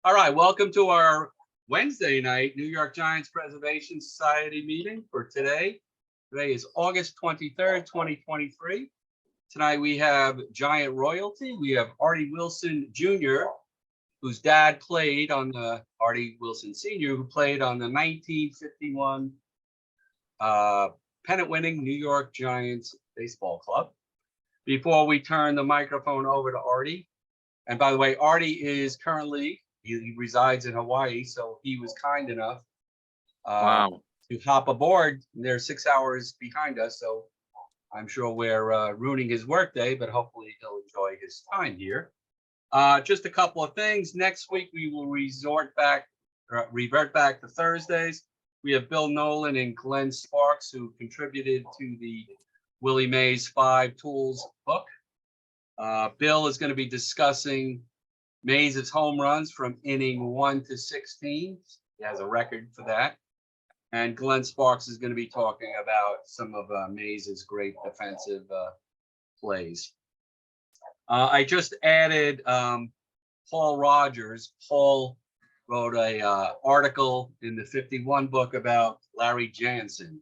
All right, welcome to our Wednesday night New York Giants Preservation Society meeting for today. Today is August 23rd, 2023. Tonight we have Giant royalty. We have Artie Wilson Jr., whose dad played on the Artie Wilson Sr., who played on the 1951 pennant-winning New York Giants baseball club. Before we turn the microphone over to Artie, and by the way, Artie is currently, he resides in Hawaii, so he was kind enough to hop aboard. They're 6 hours behind us, so I'm sure we're ruining his workday, but hopefully he'll enjoy his time here. Just a couple of things. Next week we will revert back to Thursdays. We have Bill Nolan and Glenn Sparks, who contributed to the Willie Mays 5 Tools book. Bill is going to be discussing Mays' home runs from inning 1 to 16. He has a record for that. And Glenn Sparks is going to be talking about some of Mays' great defensive plays. I just added Paul Rogers. Paul wrote a article in the 51 book about Larry Jansen,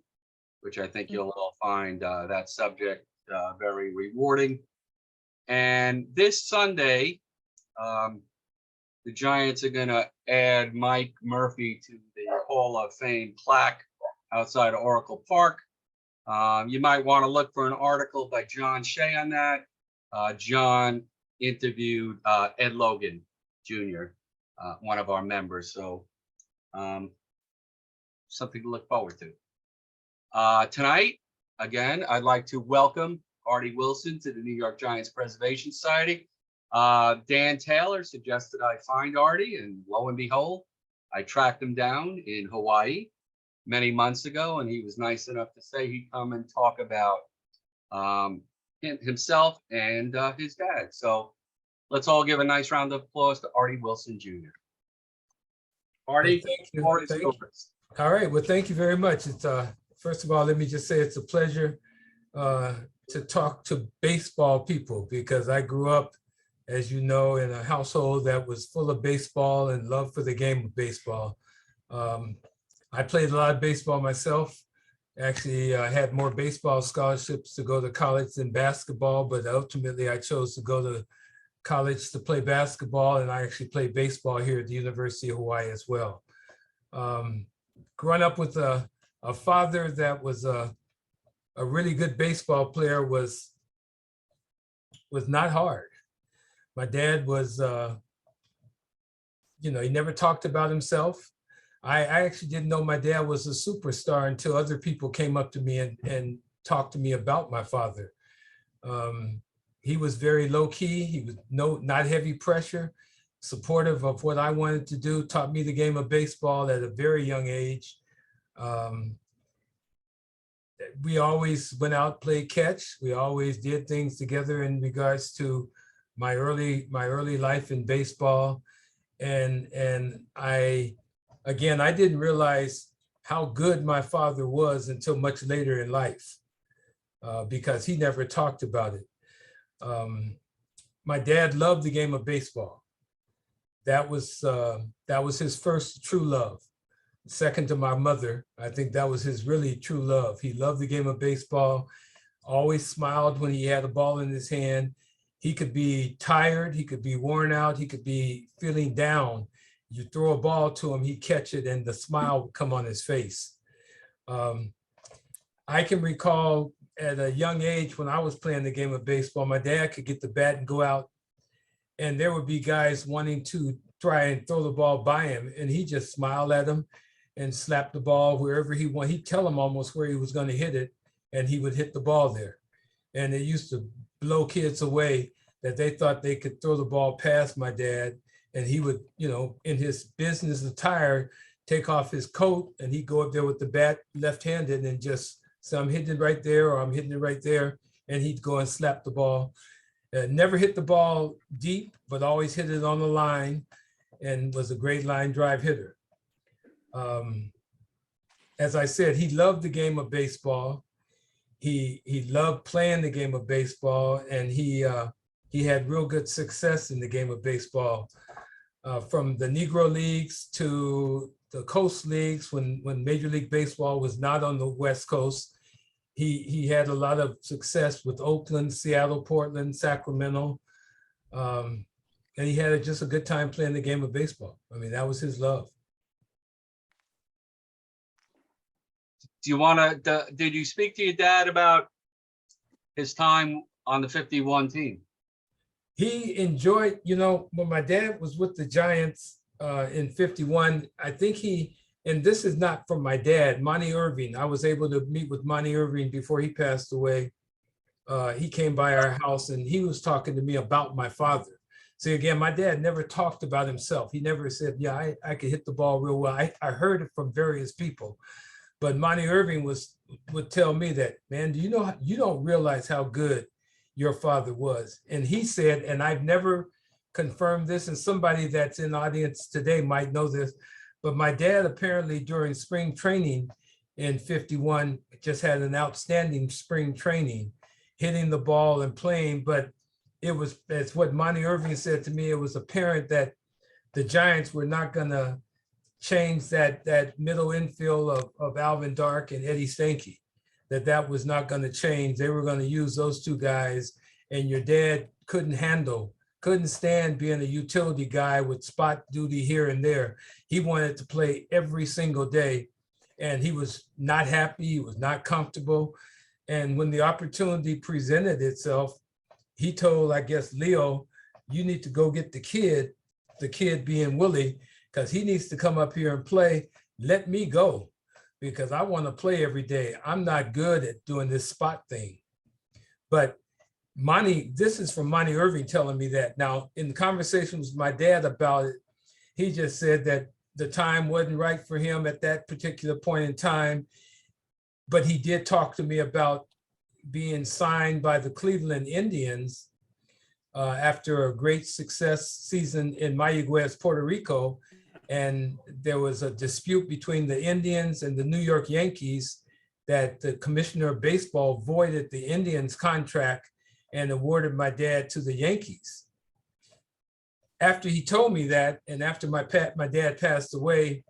which I think you'll all find that subject very rewarding. And this Sunday, the Giants are going to add Mike Murphy to the Hall of Fame plaque outside of Oracle Park. You might want to look for an article by John Shea on that. John interviewed Ed Logan Jr., one of our members. So something to look forward to. Tonight, again, I'd like to welcome Artie Wilson to the New York Giants Preservation Society. Dan Taylor suggested I find Artie, and lo and behold, I tracked him down in Hawaii many months ago, and he was nice enough to say he'd come and talk about himself and his dad. So let's all give a nice round of applause to Artie Wilson Jr. Artie, thank you. All right. Well, thank you very much. It's first of all, let me just say it's a pleasure to talk to baseball people, because I grew up, as you know, in a household that was full of baseball and love for the game of baseball. I played a lot of baseball myself. Actually, I had more baseball scholarships to go to college than basketball, but ultimately I chose to go to college to play basketball, and I actually played baseball here at the University of Hawaii as well. Growing up with a father that was a really good baseball player was not hard. My dad was, he never talked about himself. I actually didn't know my dad was a superstar until other people came up to me and talked to me about my father. He was very low key. He was not heavy pressure, supportive of what I wanted to do, taught me the game of baseball at a very young age. We always went out, played catch. We always did things together in regards to my early life in baseball. And I didn't realize how good my father was until much later in life, because he never talked about it. My dad loved the game of baseball. That was his first true love. Second to my mother, I think that was his really true love. He loved the game of baseball, always smiled when he had a ball in his hand. He could be tired, he could be worn out, he could be feeling down. You throw a ball to him, he'd catch it, and the smile would come on his face. I can recall at a young age when I was playing the game of baseball, my dad could get the bat and go out, and there would be guys wanting to try and throw the ball by him, and he just smiled at them and slapped the ball wherever he wanted. He'd tell him almost where he was going to hit it, and he would hit the ball there. And it used to blow kids away that they thought they could throw the ball past my dad, and he would, in his business attire, take off his coat, and he'd go up there with the bat left-handed and just say, I'm hitting it right there, or I'm hitting it right there, and he'd go and slap the ball. Never hit the ball deep, but always hit it on the line, and was a great line drive hitter. As I said, he loved the game of baseball. He loved playing the game of baseball, and he had real good success in the game of baseball. from the Negro Leagues to the Coast Leagues when Major League Baseball was not on the West Coast. He had a lot of success with Oakland, Seattle, Portland, Sacramento. And he had just a good time playing the game of baseball. I mean, that was his love. Do you want to, did you speak to your dad about his time on the 51 team? He enjoyed, you know, when my dad was with the Giants in 51, I think and this is not from my dad, Monty Irving. I was able to meet with Monty Irving before he passed away. He came by our house and he was talking to me about my father. See, again, my dad never talked about himself. He never said, yeah, I could hit the ball real well. I heard it from various people. But Monty Irving would tell me that, man, do you know, you don't realize how good your father was. And he said, and I've never confirmed this, and somebody that's in the audience today might know this, but my dad apparently during spring training in 51 just had an outstanding spring training, hitting the ball and playing. But it's what Monty Irving said to me, it was apparent that the Giants were not gonna change that middle infield of Alvin Dark and Eddie Stanky, that was not gonna change. They were gonna use those two guys, and your dad couldn't stand being a utility guy with spot duty here and there. He wanted to play every single day, and he was not happy, he was not comfortable. And when the opportunity presented itself, he told, I guess, Leo, you need to go get the kid being Willie, because he needs to come up here and play. Let me go, because I want to play every day. I'm not good at doing this spot thing. But this is from Monty Irving telling me that. Now, in the conversations with my dad about it, he just said that the time wasn't right for him at that particular point in time. But he did talk to me about being signed by the Cleveland Indians after a great success season in Mayagüez, Puerto Rico. And there was a dispute between the Indians and the New York Yankees that the commissioner of baseball voided the Indians contract and awarded my dad to the Yankees. After he told me that, and after my dad passed away,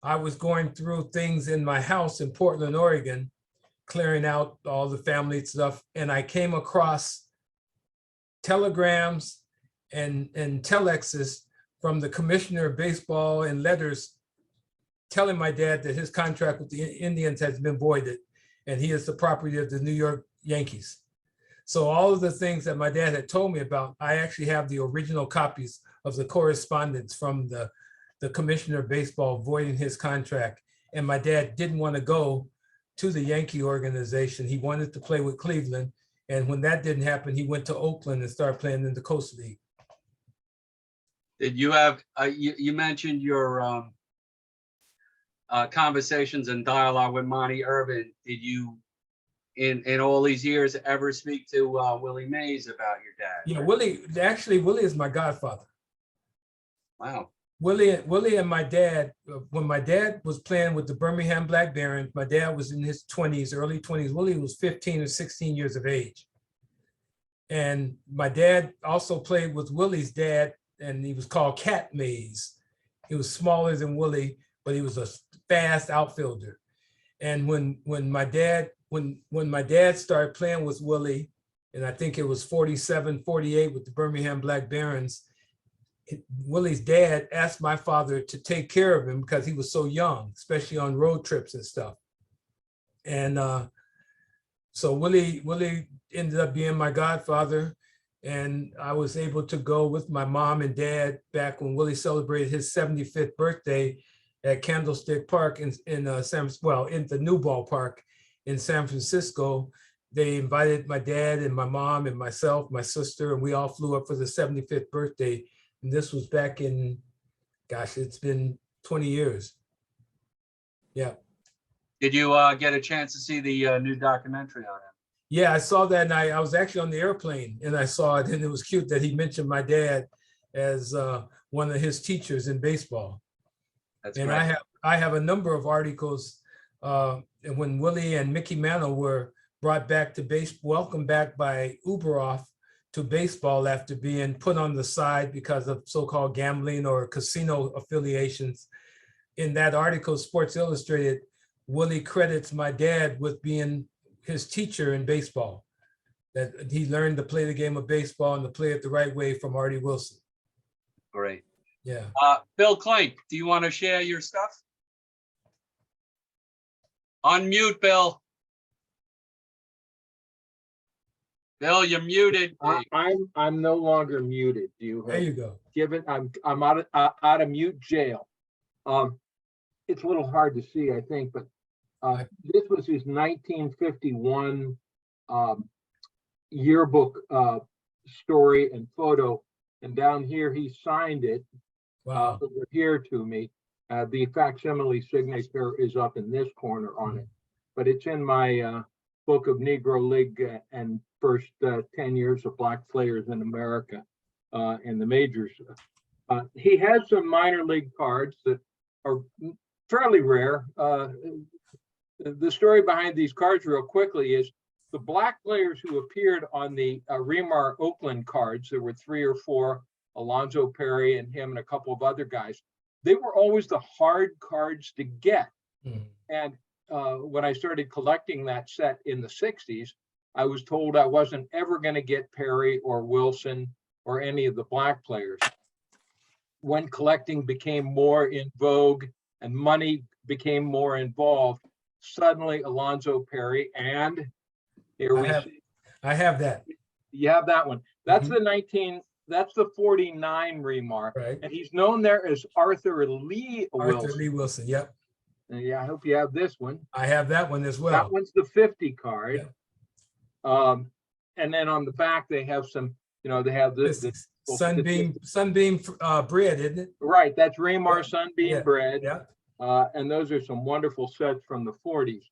I was going through things in my house in Portland, Oregon, clearing out all the family stuff. And I came across telegrams and telexes from the commissioner of baseball and letters telling my dad that his contract with the Indians has been voided and he is the property of the New York Yankees. So all of the things that my dad had told me about, I actually have the original copies of the correspondence from the commissioner of baseball voiding his contract. And my dad didn't want to go to the Yankee organization. He wanted to play with Cleveland. And when that didn't happen, he went to Oakland and started playing in the Coast League. Did you have, you mentioned your conversations and dialogue with Monty Irvin. Did you, in all these years, ever speak to Willie Mays about your dad? Yeah, Willie is my godfather. Wow. Willie and my dad, when my dad was playing with the Birmingham Black Barons, my dad was in his 20s, early 20s. Willie was 15 or 16 years of age. And my dad also played with Willie's dad, and he was called Cat Mays. He was smaller than Willie, but he was a fast outfielder. And when my dad started playing with Willie, and I think it was 47, 48 with the Birmingham Black Barons, Willie's dad asked my father to take care of him because he was so young, especially on road trips and stuff. And so Willie ended up being my godfather, and I was able to go with my mom and dad back when Willie celebrated his 75th birthday at Candlestick Park in the new ballpark in San Francisco. They invited my dad and my mom and myself, my sister, and we all flew up for the 75th birthday. And this was back in, gosh, it's been 20 years. Yeah. Did you get a chance to see the new documentary on him? Yeah, I saw that, and I was actually on the airplane and I saw it, and it was cute that he mentioned my dad as one of his teachers in baseball. That's and right. I have a number of articles and when Willie and Mickey Mantle were brought back to base, welcomed back by Uberoff to baseball after being put on the side because of so-called gambling or casino affiliations. In that article, Sports Illustrated, Willie credits my dad with being his teacher in baseball, that he learned to play the game of baseball and to play it the right way from Artie Wilson. Great. Yeah. Bill Clink, do you want to share your stuff? Unmute, Bill. Bill, you're muted. I'm no longer muted. There you go. I'm out of mute jail. It's a little hard to see, I think, but this was his 1951 yearbook story and photo, and down here he signed it. Wow. Over here to me. The facsimile signature is up in this corner on it, but it's in my book of Negro League and first 10 years of black players in America in the majors. He has some minor league cards that are fairly rare. The story behind these cards real quickly is the black players who appeared on the Remar Oakland cards, there were 3 or 4, Alonzo Perry and him and a couple of other guys. They were always the hard cards to get. And when I started collecting that set in the 60s, I was told I wasn't ever going to get Perry or Wilson or any of the black players. When collecting became more in vogue and money became more involved, suddenly Alonzo Perry, and here I have that. You have that one. That's that's the 49 Remar. Right. And he's known there as Arthur Lee Wilson. Arthur Lee Wilson, yep. And yeah, I hope you have this one. I have that one as well. That one's the 50 card. Yeah. And then on the back, they have some, they have this Sunbeam bread, isn't it? Right, that's Remar Sunbeam bread. Yeah. And those are some wonderful sets from the 40s.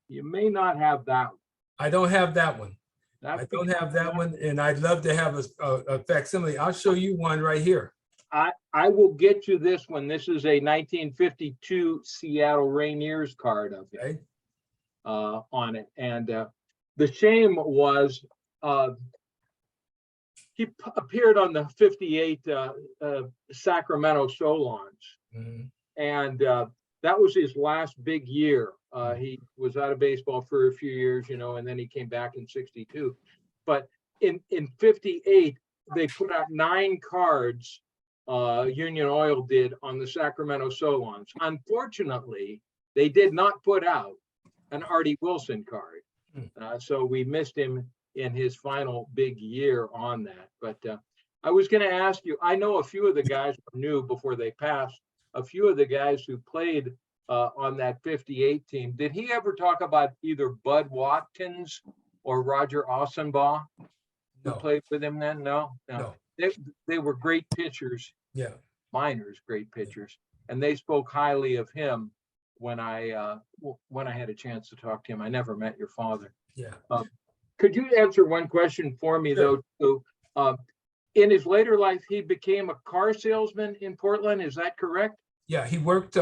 You may not have that one. I don't have that one. I don't have that one, and I'd love to have a facsimile. I'll show you one right here. I will get you this one. This is a 1952 Seattle Rainiers card of it, on it. And the shame was he appeared on the 58 Sacramento Solons. And that was his last big year. He was out of baseball for a few years, and then he came back in 62. But in 58, they put out 9 cards, Union Oil did, on the Sacramento Solons. Unfortunately, they did not put out an Artie Wilson card. So we missed him in his final big year on that. But I was going to ask you, I know a few of the guys were new before they passed, a few of the guys who played on that 58 team. Did he ever talk about either Bud Watkins or Roger Ossenbaugh, who played with him then? No. They were great pitchers. Yeah. Minors, great pitchers. And they spoke highly of him when I had a chance to talk to him. I never met your father. Yeah. Could you answer one question for me, though? So, in his later life, he became a car salesman in Portland. Is that correct? Yeah, he worked,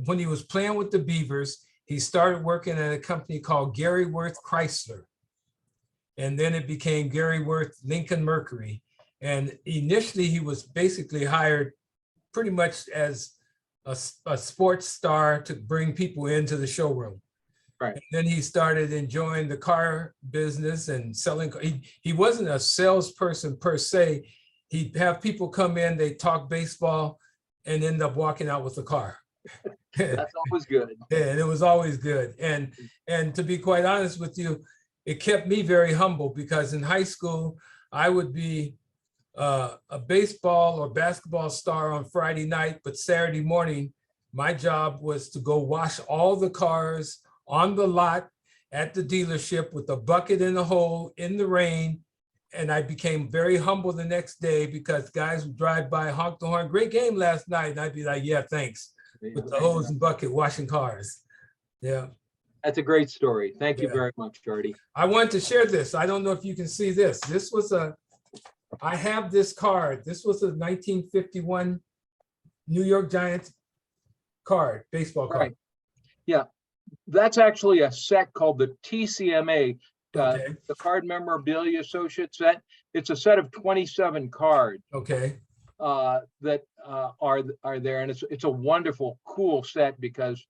when he was playing with the Beavers, he started working at a company called Gary Worth Chrysler. And then it became Gary Worth Lincoln Mercury. And initially he was basically hired pretty much as a sports star to bring people into the showroom. Right. And then he started enjoying the car business and selling. He wasn't a salesperson per se. He'd have people come in, they talk baseball, and end up walking out with a car. That's always good. Yeah, and it was always good. And to be quite honest with you, it kept me very humble, because in high school, I would be a baseball or basketball star on Friday night, but Saturday morning, my job was to go wash all the cars on the lot at the dealership with a bucket in the hole in the rain. And I became very humble the next day, because guys would drive by, honk the horn, great game last night. And I'd be like, yeah, thanks, with the hose and bucket washing cars. Yeah. That's a great story. Thank you very much, Artie. I wanted to share this. I don't know if you can see this. This was I have this card. This was a 1951 New York Giants card, baseball card. Right. Yeah, that's actually a set called the TCMA, the Card Memorabilia Associate set. it's a set of 27 cards Okay. that are there, and it's a wonderful, cool set because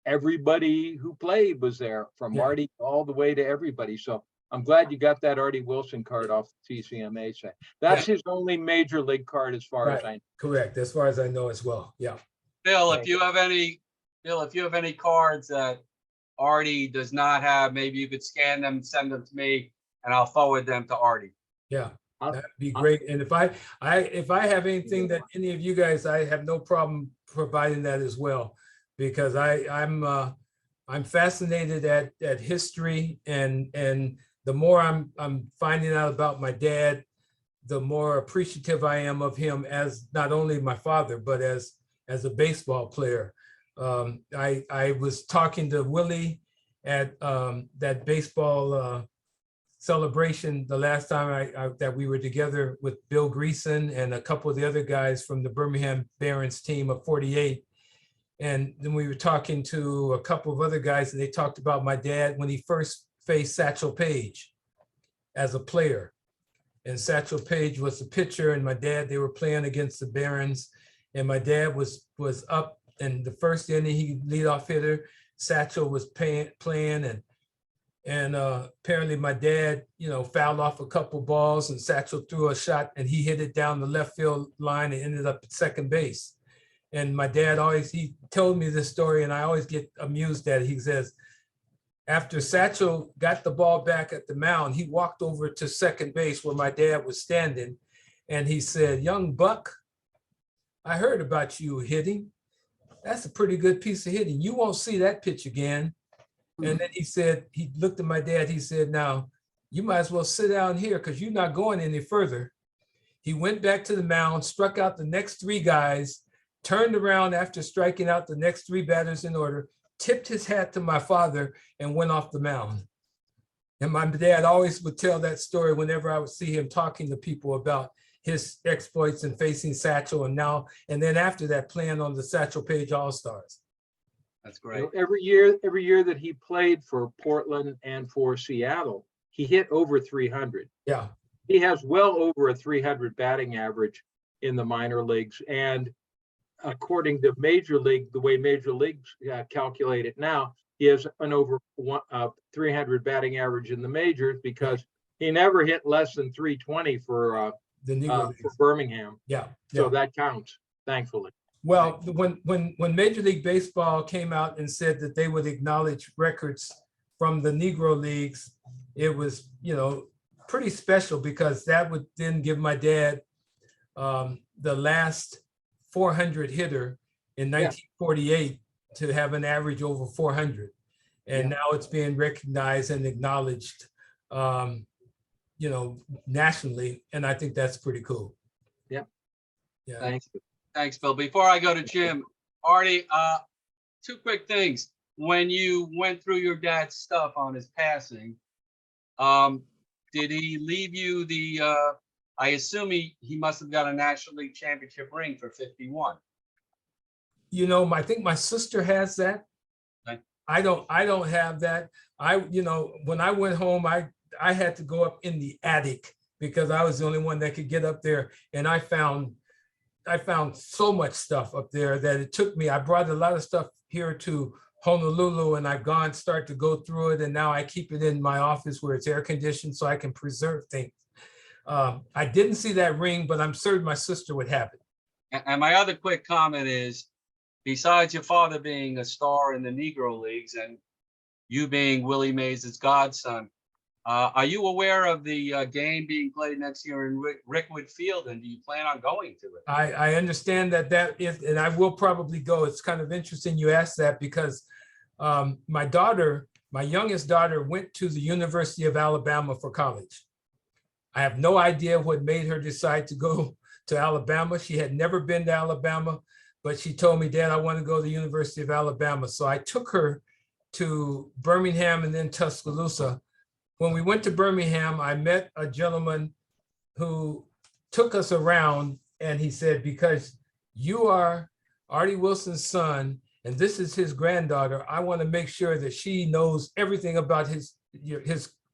everybody who played was there, from Yeah. Artie all the way to everybody. So I'm glad you got that Artie Wilson card off the TCMA set. That's his only major league card as far as I know. Correct. As far as I know as well. Yeah. Bill, if you have any cards that Artie does not have, maybe you could scan them, send them to me, and I'll forward them to Artie. Yeah. I'll- That'd be great. And if I have anything that any of you guys, I have no problem providing that as well, because I'm fascinated at history, and the more I'm finding out about my dad, the more appreciative I am of him as not only my father, but as a baseball player. I was talking to Willie at that baseball celebration the last time that we were together with Bill Greason and a couple of the other guys from the Birmingham Barons team of 48. And then we were talking to a couple of other guys, and they talked about my dad when he first faced Satchel Paige as a player. And Satchel Paige was the pitcher, and my dad, they were playing against the Barons, and my dad was up in the first inning, he leadoff hitter. Satchel was playing, and apparently my dad, fouled off a couple balls, and Satchel threw a shot, and he hit it down the left field line and ended up at second base. And my dad he told me this story, and I always get amused at it. He says, after Satchel got the ball back at the mound, he walked over to second base where my dad was standing, and he said, "Young buck, I heard about you hitting. That's a pretty good piece of hitting. You won't see that pitch again." And then he said, he looked at my dad, he said, "Now, you might as well sit down here because you're not going any further." He went back to the mound, struck out the next three guys, turned around after striking out the next three batters in order, tipped his hat to my father, and went off the mound. And my dad always would tell that story whenever I would see him talking to people about his exploits and facing Satchel, and then after that, playing on the Satchel Paige All-Stars. That's great. Every year that he played for Portland and for Seattle, he hit over 300. Yeah. He has well over a 300 batting average in the minor leagues. And according to the way Major Leagues calculate it now, he has an over 300 batting average in the majors because he never hit less than 320 for Birmingham. Yeah. So that counts, thankfully. Well, when Major League Baseball came out and said that they would acknowledge records from the Negro Leagues, it was, pretty special, because that would then give my dad the last 400 hitter in 1948 to have an average over 400. And now it's being recognized and acknowledged, nationally. And I think that's pretty cool. Yeah. Yeah. Thanks. Thanks, Bill. Before I go to Jim, Artie, two quick things. When you went through your dad's stuff on his passing, did he leave you I assume he must have got a National League Championship ring for 51. I think my sister has that. Okay. I don't have that. When I went home, I had to go up in the attic because I was the only one that could get up there. And I found so much stuff up there that it took me. I brought a lot of stuff here to Honolulu, and I've start to go through it. And now I keep it in my office where it's air conditioned so I can preserve things. I didn't see that ring, but I'm certain my sister would have it. And my other quick comment is, besides your father being a star in the Negro Leagues and you being Willie Mays' godson, are you aware of the game being played next year in Rickwood Field, and do you plan on going to it? I understand that is, and I will probably go. It's kind of interesting you asked that because my youngest daughter went to the University of Alabama for college. I have no idea what made her decide to go to Alabama. She had never been to Alabama, but she told me, "Dad, I want to go to the University of Alabama." So I took her to Birmingham and then Tuscaloosa. When we went to Birmingham, I met a gentleman who took us around, and he said, "Because you are Artie Wilson's son, and this is his granddaughter, I want to make sure that she knows everything about his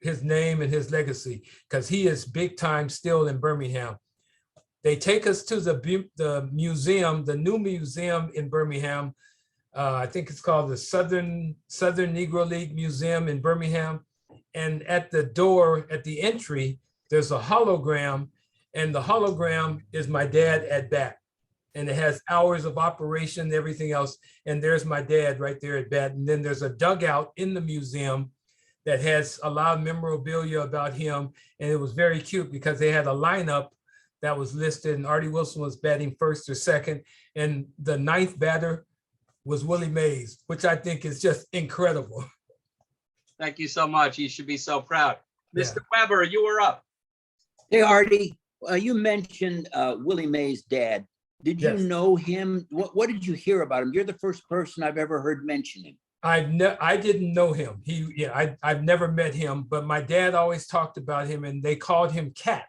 his name and his legacy, because he is big time still in Birmingham. They take us to the museum, the new museum in Birmingham. I think it's called the Southern Negro League Museum in Birmingham. And at the door, at the entry, there's a hologram, and the hologram is my dad at bat. And it has hours of operation, everything else. And there's my dad right there at bat. And then there's a dugout in the museum that has a lot of memorabilia about him. And it was very cute because they had a lineup that was listed, and Artie Wilson was batting first or second. And the ninth batter was Willie Mays, which I think is just incredible. Thank you so much. You should be so proud. Yeah. Mr. Weber, you were up. Hey, Artie, you mentioned Willie Mays' dad. Did you Yes. know him? What did you hear about him? You're the first person I've ever heard mention him. I didn't know him. I've never met him, but my dad always talked about him, and they called him Cat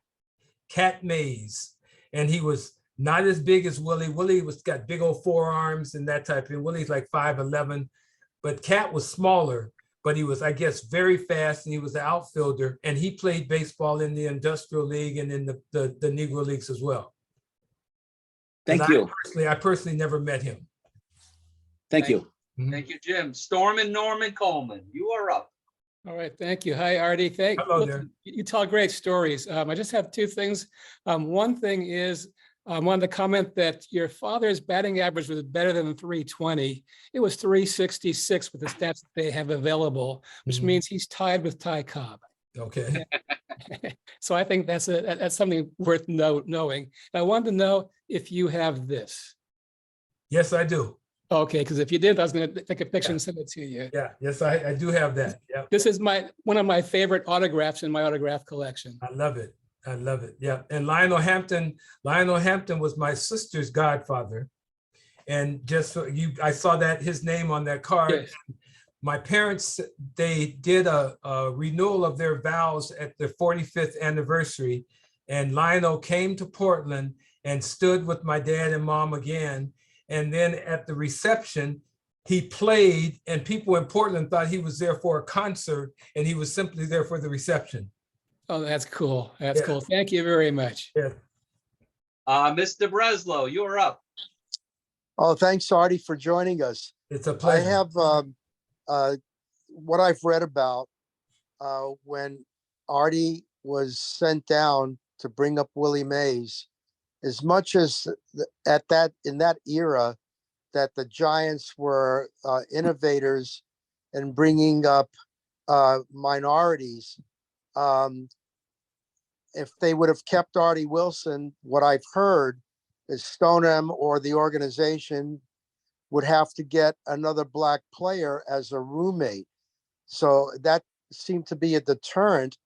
Mays. And he was not as big as Willie. Willie got big old forearms and that type of thing. Willie's like 5'11", but Cat was smaller, but he was, I guess, very fast, and he was an outfielder, and he played baseball in the Industrial League and in the Negro Leagues as well. Thank you. I personally never met him. Thank you. Thank you, Jim. Storm and Norman Coleman, you are up. All right, thank you. Hi, Artie. Hello Look, there. you tell great stories. I just have two things. One thing is, I wanted to comment that your father's batting average was better than 320. It was 366 with the stats that they have available, which Mhm. means he's tied with Ty Cobb. Okay. So I think that's something worth knowing. I wanted to know if you have this. Yes, I do. Okay, because if you did, I was going to take a picture and send it to you. Yeah. Yes, I do have that. Yeah. This is one of my favorite autographs in my autograph collection. I love it. I love it. Yeah. And Lionel Hampton was my sister's godfather. And just so I saw that his name on that card. Yes. My parents, they did a renewal of their vows at the 45th anniversary. And Lionel came to Portland and stood with my dad and mom again. And then at the reception, he played, and people in Portland thought he was there for a concert, and he was simply there for the reception. Oh, that's cool. That's Yeah. cool. Thank you very much. Yeah. Mr. Breslow, you are up. Oh, thanks, Artie, for joining us. It's a I pleasure. have what I've read about when Artie was sent down to bring up Willie Mays. As much as in that era, that the Giants were innovators in bringing up minorities. If they would have kept Artie Wilson, what I've heard is Stoneham or the organization would have to get another black player as a roommate. So that seemed to be a deterrent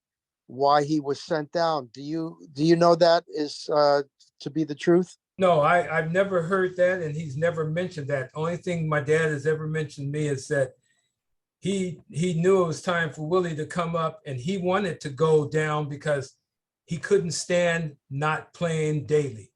why he was sent down. Do you know that is to be the truth? No, I've never heard that, and he's never mentioned that. Only thing my dad has ever mentioned to me is that he knew it was time for Willie to come up, and he wanted to go down because he couldn't stand not playing daily.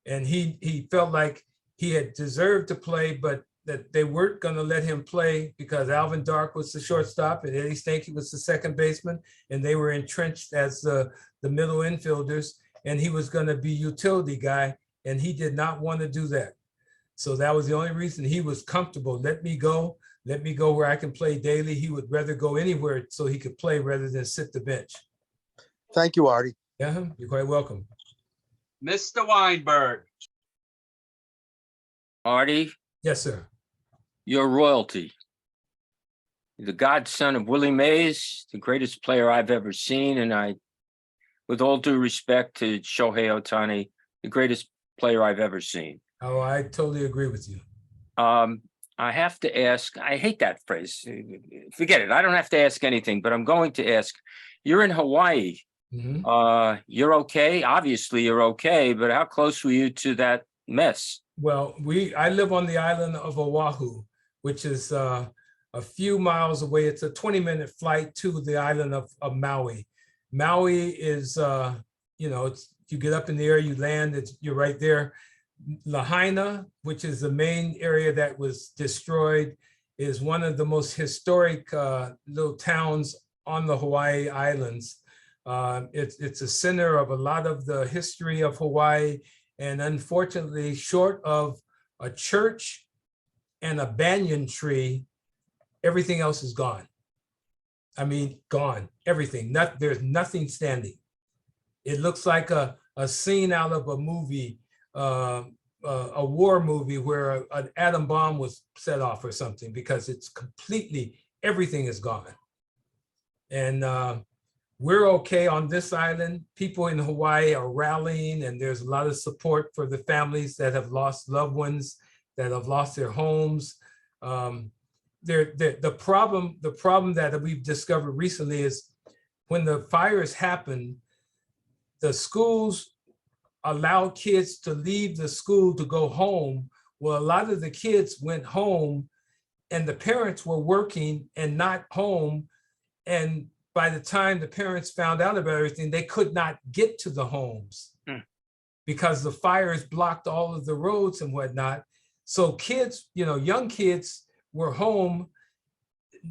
And he felt like he had deserved to play, but that they weren't going to let him play because Alvin Dark was the shortstop and Eddie Stanky was the second baseman, and they were entrenched as the middle infielders, and he was going to be utility guy, and he did not want to do that. So that was the only reason he was comfortable. Let me go where I can play daily. He would rather go anywhere so he could play rather than sit the bench. Thank you, Artie. Yeah, you're quite welcome. Mr. Weinberg, Artie, Yes, sir. you're royalty. You're the godson of Willie Mays, the greatest player I've ever seen. And I, with all due respect to Shohei Ohtani, the greatest player I've ever seen. Oh, I totally agree with you. I have to ask, I hate that phrase. Forget it. I don't have to ask anything, but I'm going to ask. You're in Hawaii. Mhm. You're okay. Obviously, you're okay, but how close were you to that mess? Well, I live on the island of Oahu, which is a few miles away. It's a 20-minute flight to the island of Maui. Maui is, you get up in the air, you land, you're right there. Lahaina, which is the main area that was destroyed, is one of the most historic little towns on the Hawaii Islands. It's a center of a lot of the history of Hawaii, and unfortunately, short of a church and a banyan tree, everything else is gone. I mean, gone, everything. There's nothing standing. It looks like a scene out of a movie, a war movie where an atom bomb was set off or something, because it's completely, everything is gone. And we're okay on this island. People in Hawaii are rallying, and there's a lot of support for the families that have lost loved ones, that have lost their homes. The problem that we've discovered recently is when the fires happen, the schools allow kids to leave the school to go home. Well, a lot of the kids went home and the parents were working and not home. And by the time the parents found out about everything, they could not get to the homes because the fires blocked all of the roads and whatnot. So kids, young kids were home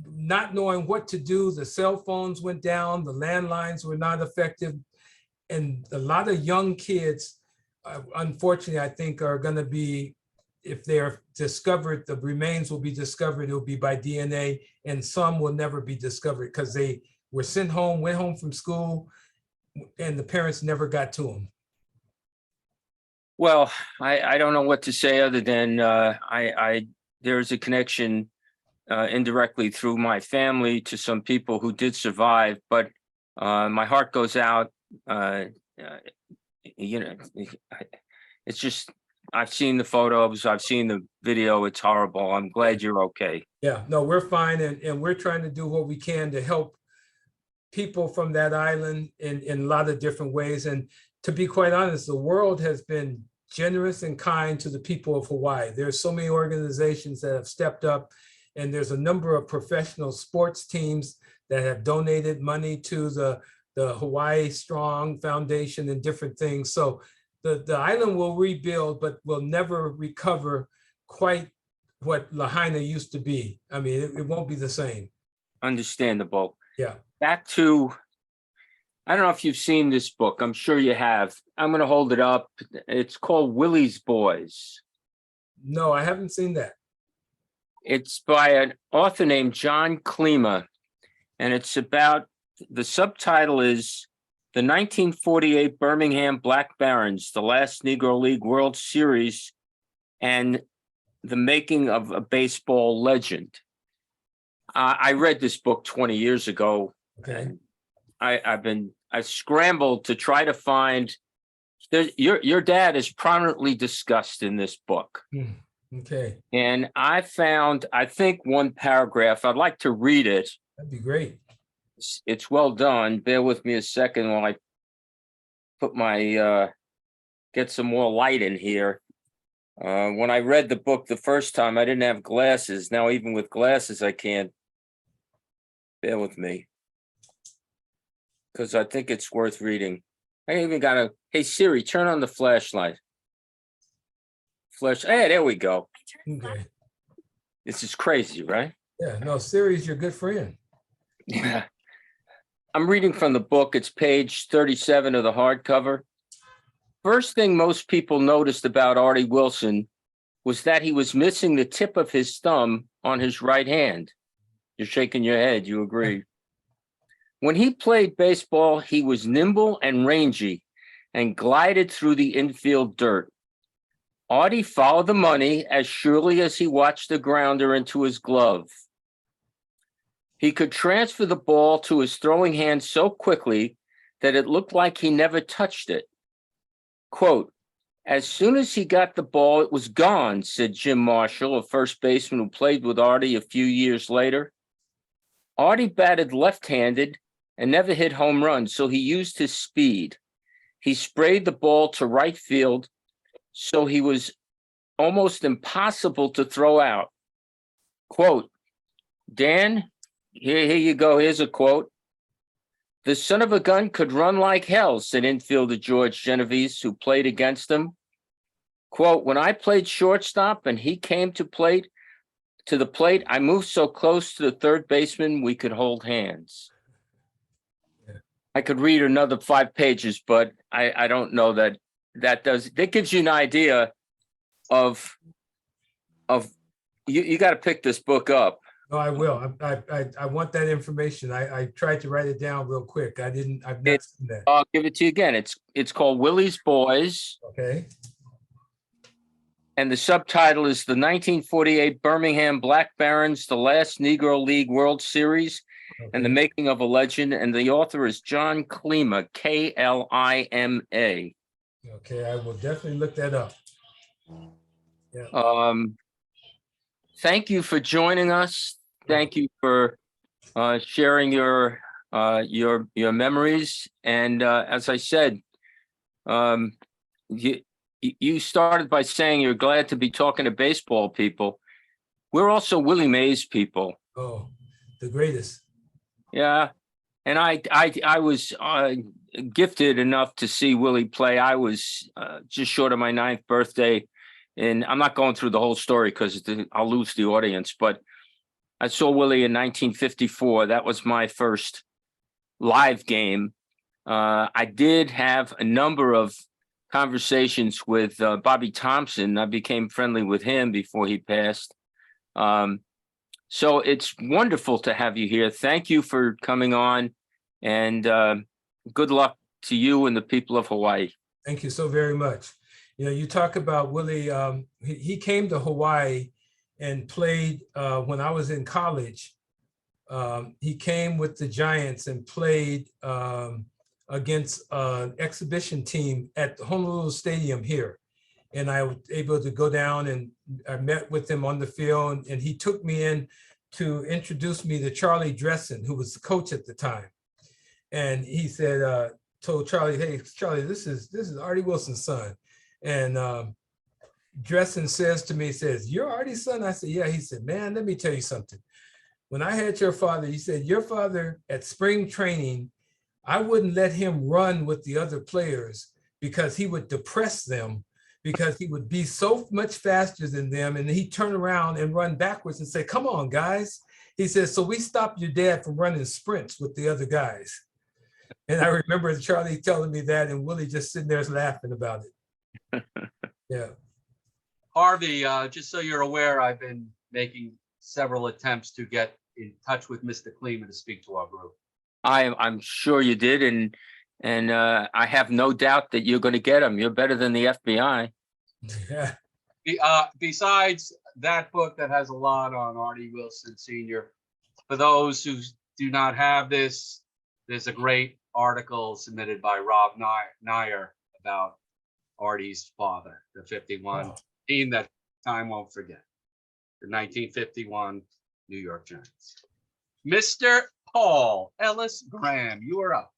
not knowing what to do. The cell phones went down, the landlines were not effective. And a lot of young kids, unfortunately, I think are going to be, if they're discovered, the remains will be discovered, it'll be by DNA, and some will never be discovered because they were sent home, went home from school, and the parents never got to them. Well, I don't know what to say other than there's a connection indirectly through my family to some people who did survive, but my heart goes out. It's just, I've seen the photos, I've seen the video, it's horrible. I'm glad you're okay. Yeah, no, we're fine, and we're trying to do what we can to help people from that island in a lot of different ways. And to be quite honest, the world has been generous and kind to the people of Hawaii. There's so many organizations that have stepped up, and there's a number of professional sports teams that have donated money to the Hawaii Strong Foundation and different things. So the island will rebuild, but will never recover quite what Lahaina used to be. I mean, it won't be the same. Understandable. Yeah. Back to, I don't know if you've seen this book. I'm sure you have. I'm going to hold it up. It's called Willie's Boys. No, I haven't seen that. It's by an author named John Klima, and it's about, the subtitle is The 1948 Birmingham Black Barons, the last Negro League World Series, and the making of a baseball legend. I read this book 20 years ago. Okay. I scrambled to try to find, your dad is prominently discussed in this book. Okay. And I found, I think, one paragraph. I'd like to read it. That'd be great. It's well done. Bear with me a second while I put my, get some more light in here. When I read the book the first time, I didn't have glasses. Now, even with glasses, I can't. Bear with me, because I think it's worth reading. I even got a, hey Siri, turn on the flashlight. Hey, there we go. Okay. This is crazy, right? Yeah, no, Siri's your good friend. Yeah. I'm reading from the book. It's page 37 of the hardcover. First thing most people noticed about Artie Wilson was that he was missing the tip of his thumb on his right hand. You're shaking your head, you agree. When he played baseball, he was nimble and rangy and glided through the infield dirt. Artie followed the money as surely as he watched the grounder into his glove. He could transfer the ball to his throwing hand so quickly that it looked like he never touched it. Quote, as soon as he got the ball, it was gone, said Jim Marshall, a first baseman who played with Artie a few years later. Artie batted left-handed and never hit home runs, so he used his speed. He sprayed the ball to right field, so he was almost impossible to throw out. Quote, Dan, here you go, here's a quote. The son of a gun could run like hell, said infielder George Genovese, who played against him. Quote, when I played shortstop and he came to the plate, I moved so close to the third baseman we could hold hands. I could read another 5 pages, but I don't know that that gives you an idea of you got to pick this book up. No, I will. I want that information. I tried to write it down real quick. I've not seen that. I'll give it to you again. It's called Willie's Boys, Okay. and the subtitle is The 1948 Birmingham Black Barons, the Last Negro League World Series, and the Okay. Making of a Legend. And the author is John Klima, Klima. Okay, I will definitely look that up. Thank you for joining us. Thank you for sharing your memories. And as I said, you started by saying you're glad to be talking to baseball people. We're also Willie Mays people. Oh, the greatest. Yeah. And I was gifted enough to see Willie play. I was just short of my 9th birthday. And I'm not going through the whole story because I'll lose the audience, but I saw Willie in 1954. That was my first live game. I did have a number of conversations with Bobby Thompson. I became friendly with him before he passed. So it's wonderful to have you here. Thank you for coming on, and good luck to you and the people of Hawaii. Thank you so very much. You know, you talk about Willie, he came to Hawaii and played when I was in college. He came with the Giants and played against an exhibition team at the Honolulu Stadium here. And I was able to go down and I met with him on the field, and he took me in to introduce me to Charlie Dressen, who was the coach at the time. And he said, told Charlie, hey, Charlie, this is Artie Wilson's son. And Dressen says to me, he says, you're Artie's son? I said, yeah. He said, man, let me tell you something. When I had your father, he said, your father at spring training, I wouldn't let him run with the other players because he would depress them, because he would be so much faster than them. And he'd turn around and run backwards and say, come on, guys. He says, so we stopped your dad from running sprints with the other guys. And I remember Charlie telling me that, and Willie just sitting there laughing about it. Yeah. Harvey, just so you're aware, I've been making several attempts to get in touch with Mr. Klima to speak to our group. I'm sure you did, and I have no doubt that you're going to get him. You're better than the FBI. Yeah. Besides that book that has a lot on Artie Wilson Sr., for those who do not have this, there's a great article submitted by Rob Nair about Artie's father, the 51 team that time won't forget, the 1951 New York Giants. Mr. Paul Ellis Graham, you are up.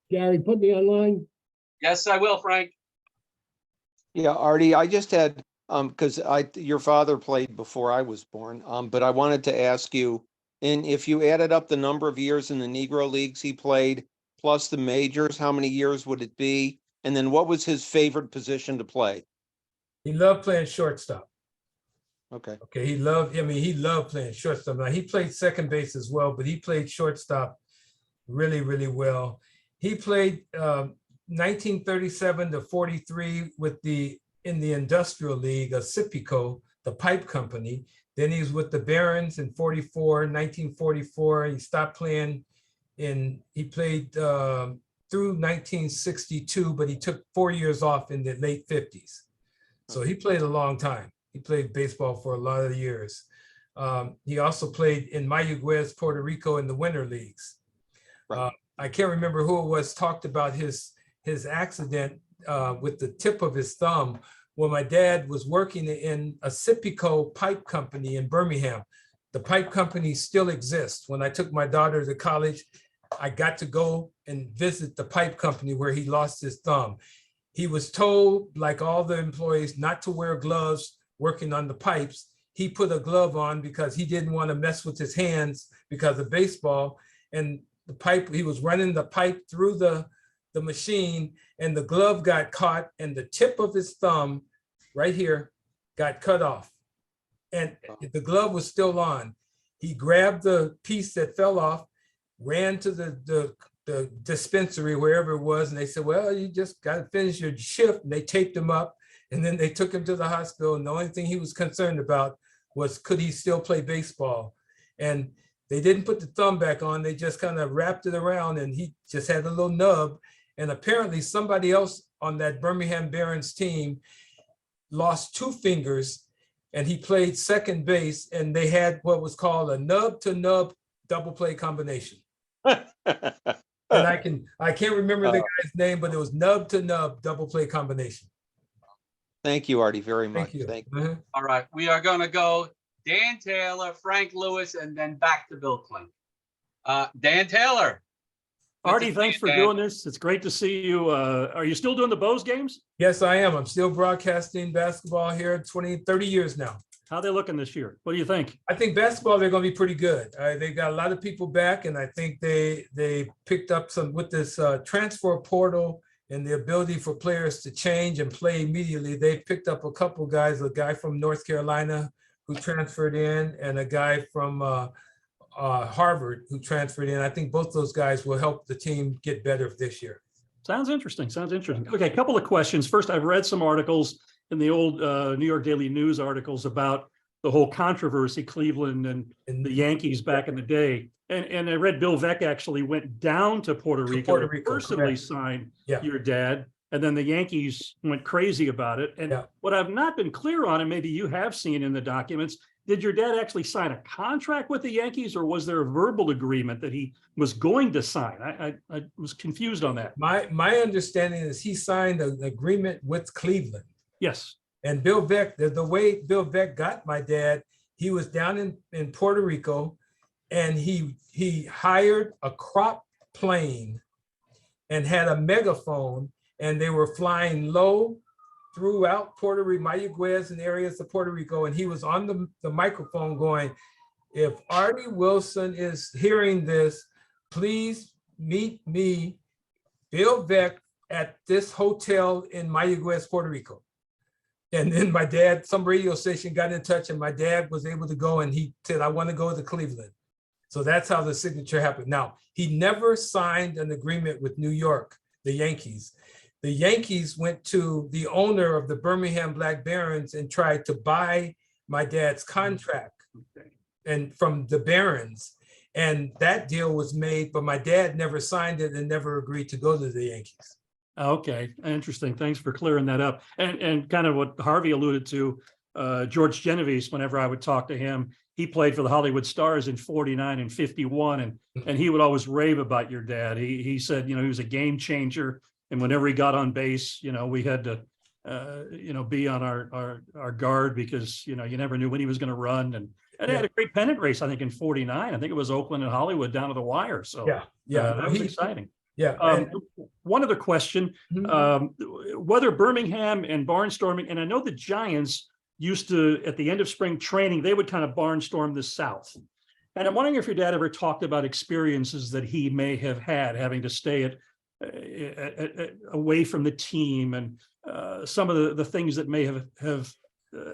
Gary, put me online. Yes, I will, Frank. Yeah, Artie, I just had, because your father played before I was born, but I wanted to ask you, and if you added up the number of years in the Negro Leagues he played, plus the majors, how many years would it be? And then what was his favorite position to play? He loved playing shortstop. Okay. Okay, he loved playing shortstop. Now, he played second base as well, but he played shortstop really, really well. He played 1937 to 43 in the Industrial League of SIPICO, the pipe company. Then he was with the Barons in 1944. He stopped playing he played through 1962, but he took 4 years off in the late 50s. So he played a long time. He played baseball for a lot of years. He also played in Mayagüez, Puerto Rico in the winter leagues. Right. I can't remember who it was talked about his accident with the tip of his thumb. Well, my dad was working in a SIPICO pipe company in Birmingham. The pipe company still exists. When I took my daughter to college, I got to go and visit the pipe company where he lost his thumb. He was told, like all the employees, not to wear gloves working on the pipes. He put a glove on because he didn't want to mess with his hands because of baseball. And the pipe, he was running the pipe through the machine, and the glove got caught, and the tip of his thumb right here got cut off. And the glove was still on. He grabbed the piece that fell off, ran to the the dispensary, wherever it was, and they said, well, you just got to finish your shift. And they taped him up, and then they took him to the hospital. And the only thing he was concerned about was, could he still play baseball? And they didn't put the thumb back on. They just kind of wrapped it around, and he just had a little nub. And apparently somebody else on that Birmingham Barons team lost 2 fingers, and he played second base, and they had what was called a nub to nub double play combination. And I can't remember the guy's name, but it was nub to nub double play combination. Thank you, Artie, very much. Thank you. Thank you. All right, we are going to go Dan Taylor, Frank Lewis, and then back to Bill Clink. Dan Taylor. Artie, thanks for doing this. It's great to see you. Are you still doing the Bows games? Yes, I am. I'm still broadcasting basketball here 30 years now. How are they looking this year? What do you think? I think basketball, they're going to be pretty good. They got a lot of people back, and I think they picked up some with this transfer portal and the ability for players to change and play immediately. They picked up a couple guys, a guy from North Carolina who transferred in, and a guy from Harvard who transferred in. I think both those guys will help the team get better this year. Sounds interesting. Sounds interesting. Okay, a couple of questions. First, I've read some articles in the old New York Daily News articles about the whole controversy, Cleveland and the Yankees back in the day. And I read Bill Veeck actually went down to Puerto Rico, personally signed your dad. And then the Yankees went crazy about it. And what I've not been clear on, and maybe you have seen in the documents, did your dad actually sign a contract with the Yankees, or was there a verbal agreement that he was going to sign? I was confused on that. My understanding is he signed an agreement with Cleveland. Yes. And Bill Veeck, the way Bill Veeck got my dad, he was down in Puerto Rico, and he hired a crop plane and had a megaphone, and they were flying low throughout Puerto Rico, Mayagüez and areas of Puerto Rico. And he was on the microphone going, if Artie Wilson is hearing this, please meet me, Bill Veeck, at this hotel in Mayagüez, Puerto Rico. And then my dad, some radio station got in touch, and my dad was able to go, and he said, I want to go to Cleveland. So that's how the signature happened. Now, he never signed an agreement with New York, the Yankees. The Yankees went to the owner of the Birmingham Black Barons and tried to buy my dad's contract and from the Barons. And that deal was made, but my dad never signed it and never agreed to go to the Yankees. Okay, interesting. Thanks for clearing that up. And kind of what Harvey alluded to, George Genovese, whenever I would talk to him, he played for the Hollywood Stars in 49 and 51, and he would always rave about your dad. He said, he was a game changer. And whenever he got on base, we had to, be on our guard because, you never knew when he was going to run. And they had a great pennant race, I think, in 49. I think it was Oakland and Hollywood down to the wire. So that was exciting. Yeah. One other question, whether Birmingham and barnstorming, and I know the Giants used to, at the end of spring training, they would kind of barnstorm the South. And I'm wondering if your dad ever talked about experiences that he may have had having to stay away from the team and some of the things that may have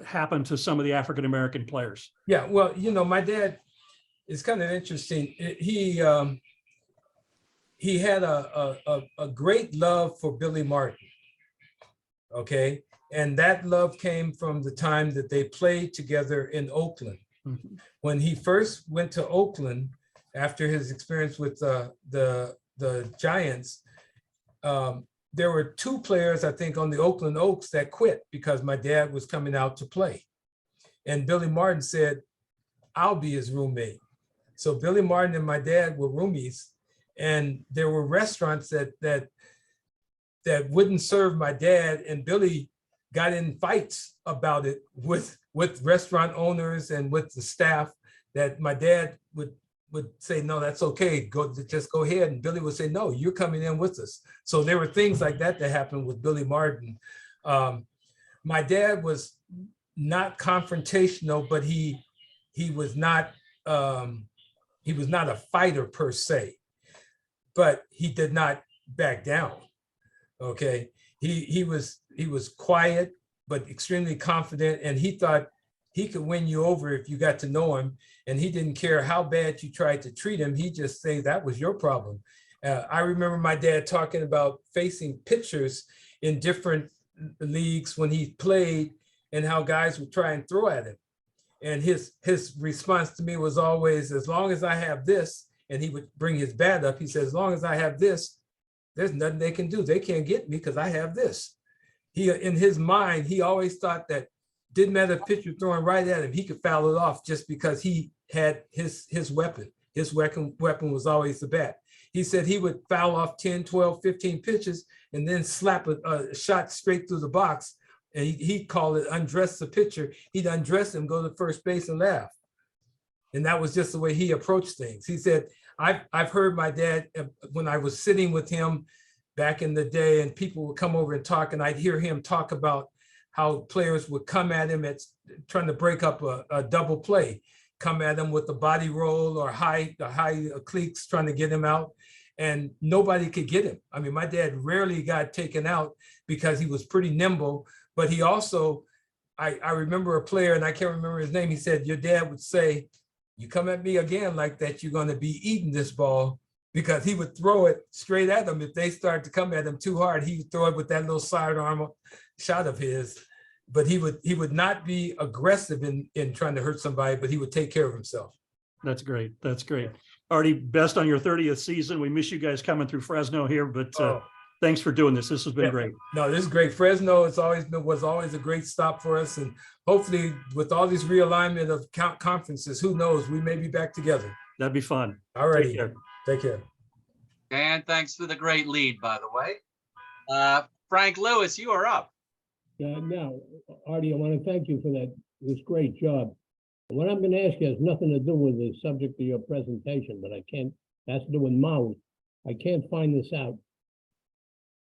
happened to some of the African-American players. Yeah, well, my dad is kind of interesting. He had a great love for Billy Martin, okay? And that love came from the time that they played together in Oakland. Mm-hmm. When he first went to Oakland, after his experience with the Giants, there were 2 players, I think, on the Oakland Oaks that quit because my dad was coming out to play. And Billy Martin said, I'll be his roommate. So Billy Martin and my dad were roomies. And there were restaurants that wouldn't serve my dad, and Billy got in fights about it with restaurant owners and with the staff, that my dad would say, no, that's okay, just go ahead. And Billy would say, no, you're coming in with us. So there were things like that happened with Billy Martin. My dad was not confrontational, but he was not a fighter per se. But he did not back down. Okay, he was quiet but extremely confident, and he thought he could win you over if you got to know him. And he didn't care how bad you tried to treat him. He just say that was your problem. I remember my dad talking about facing pitchers in different leagues when he played and how guys would try and throw at him. And his response to me was always, as long as I have this, and he would bring his bat up, he said, as long as I have this, there's nothing they can do. They can't get me because I have this. He, in his mind, he always thought that didn't matter if pitcher throwing right at him, he could foul it off just because he had his weapon. His weapon was always the bat. He said he would foul off 10, 12, 15 pitches and then slap a shot straight through the box. And he'd call it undress the pitcher. He'd undress him, go to first base and laugh. And that was just the way he approached things. He said, I've heard my dad, when I was sitting with him back in the day and people would come over and talk, and I'd hear him talk about how players would come at him at trying to break up a double play, come at him with the body roll or the high cleats trying to get him out, and nobody could get him. I mean, my dad rarely got taken out because he was pretty nimble, but he also, I remember a player, and I can't remember his name, he said, your dad would say, you come at me again like that, you're going to be eating this ball, because he would throw it straight at them. If they started to come at him too hard, he would throw it with that little sidearm shot of his. But he would not be aggressive in trying to hurt somebody, but he would take care of himself. That's great. That's great. Artie, best on your 30th season. We miss you guys coming through Fresno here, but thanks for doing this. This has been great. No, this is great. Fresno was always a great stop for us. And hopefully with all these realignment of conferences, who knows, we may be back together. That'd be fun. All righty. Take care. Dan, thanks for the great lead, by the way. Frank Lewis, you are up. Now, Artie, I want to thank you for this great job. What I'm going to ask you has nothing to do with the subject of your presentation, but it has to do with Maui. I can't find this out.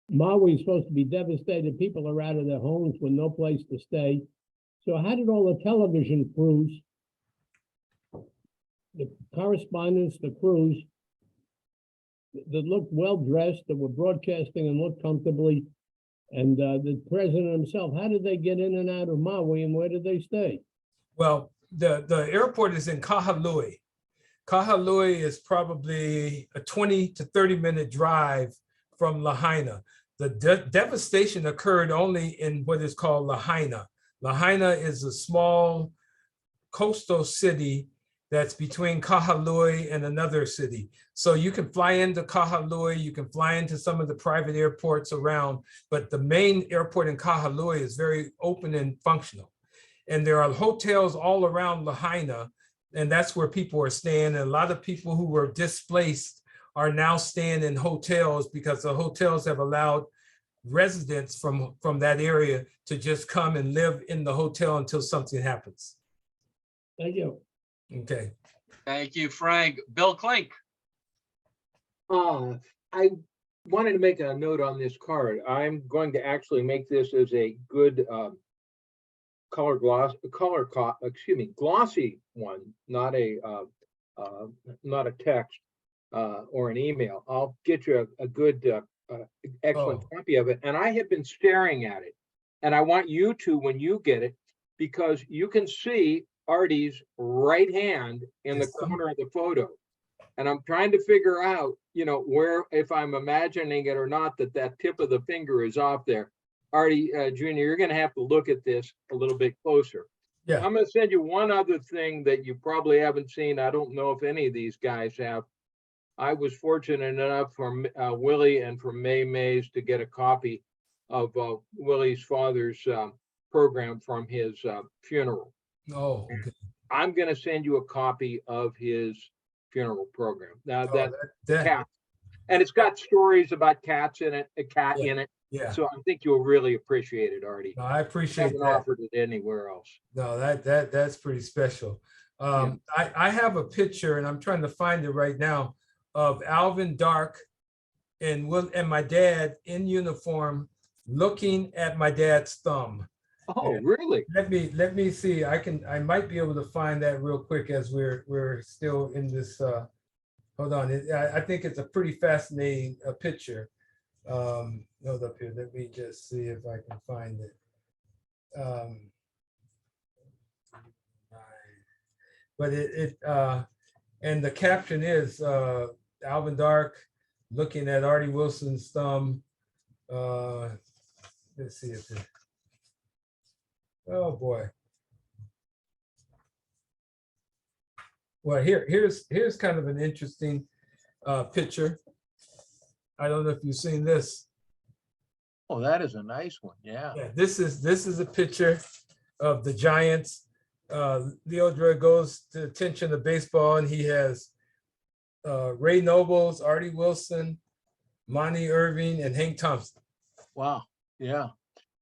Maui is supposed to be devastated. People are out of their homes with no place to stay. So how did all the television crews, the correspondents, the crews that looked well-dressed, that were broadcasting and looked comfortably, and the president himself, how did they get in and out of Maui and where did they stay? Well, the airport is in Kahului. Kahului is probably a 20 to 30-minute drive from Lahaina. The devastation occurred only in what is called Lahaina. Lahaina is a small coastal city that's between Kahului and another city. So you can fly into Kahului, you can fly into some of the private airports around, but the main airport in Kahului is very open and functional. And there are hotels all around Lahaina, and that's where people are staying. And a lot of people who were displaced are now staying in hotels because the hotels have allowed residents from that area to just come and live in the hotel until something happens. Thank you. Okay. Thank you, Frank. Bill Klink. I wanted to make a note on this card. I'm going to actually make this as a good glossy one, not a text or an email. I'll get you a good, excellent copy of it. And I have been staring at it, and I want you to, when you get it, because you can see Artie's right hand in the corner of the photo. And I'm trying to figure out, where, if I'm imagining it or not, that tip of the finger is off there. Artie, Jr., you're going to have to look at this a little bit closer. Yeah. I'm going to send you one other thing that you probably haven't seen. I don't know if any of these guys have. I was fortunate enough for Willie and for May Mays to get a copy of Willie's father's program from his funeral. Oh, okay. I'm going to send you a copy of his funeral program. Now that cat, and it's got stories about cats in it, a cat in it. Yeah. So I think you'll really appreciate it, Artie. No, I appreciate haven't that. offered it anywhere else. No, that's pretty special. I have a picture, and I'm trying to find it right now, of Alvin Dark and my dad in uniform looking at my dad's thumb. Oh, really? Let me see. I might be able to find that real quick as we're still in this. Hold on. I think it's a pretty fascinating picture. Hold up here. Let me just see if I can find it. But and the caption is Alvin Dark looking at Artie Wilson's thumb. Let's see if it, oh boy. Well, here's kind of an interesting picture. I don't know if you've seen this. Oh, that is a nice one. Yeah. Yeah, this is a picture of the Giants. Leo goes to the attention of baseball, and he has Ray Nobles, Artie Wilson, Monty Irving, and Hank Thompson. Wow. Yeah.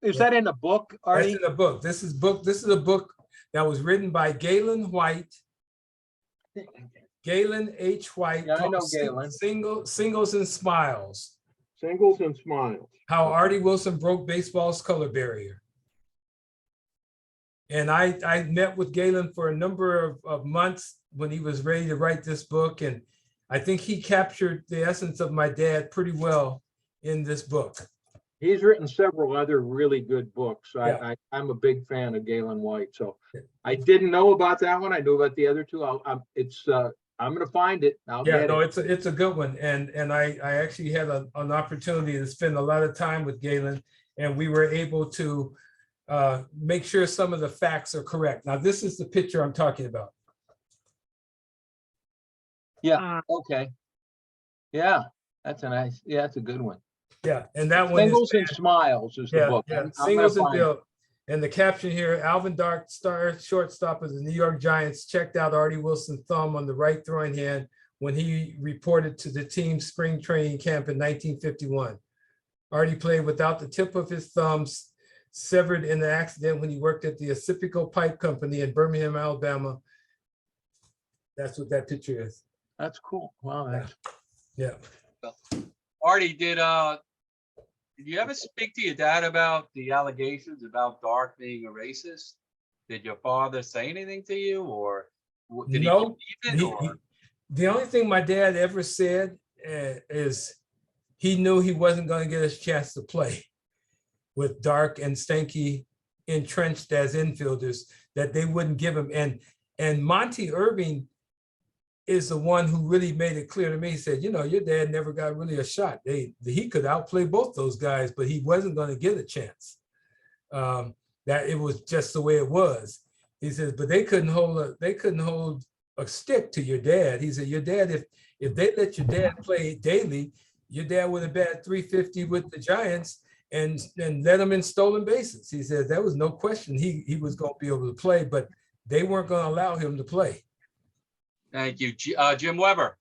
Is that in a book, That's Artie? in a book. This is a book that was written by Galen White. Galen H. White. Yeah, I know called Galen. Singles and Smiles. Singles and Smiles. How Artie Wilson broke baseball's color barrier. And I met with Galen for a number of months when he was ready to write this book. And I think he captured the essence of my dad pretty well in this book. He's written several other really good books. Yeah. I'm a big fan of Galen White. So I didn't know about that one. I knew about the other two. I'm going to find it. I'll Yeah, get no, it. it's a good one. And I actually had an opportunity to spend a lot of time with Galen, and we were able to make sure some of the facts are correct. Now, this is the picture I'm talking about. Yeah. Okay. Yeah. That's a good one. Yeah, and that one Singles is and Smiles is the yeah, book. yeah. I'm Singles gonna and find Bill. And the caption here: Alvin Dark, star shortstop of the New York Giants, checked out Artie Wilson's thumb on the right throwing hand when he reported to the team's spring training camp in 1951. Artie played without the tip of his thumb, severed in an accident when he worked at the Pacifico Pipe Company in Birmingham, Alabama. That's what that picture is. That's cool. Wow. That's Yeah. Artie, did you ever speak to your dad about the allegations about Dark being a racist? Did your father say anything to you, or did he No, believe it? Or? the only thing my dad ever said is he knew he wasn't going to get his chance to play with Dark and Stanky entrenched as infielders, that they wouldn't give him. And Monty Irving is the one who really made it clear to me. He said, you know, your dad never got really a shot. He could outplay both those guys, but he wasn't going to get a chance. That it was just the way it was. He says, but they couldn't hold a stick to your dad. He said, your dad, if they let your dad play daily, your dad would have batted 350 with the Giants and let him in stolen bases. He said there was no question he was going to be able to play, but they weren't going to allow him to play. Thank you. Jim Weber.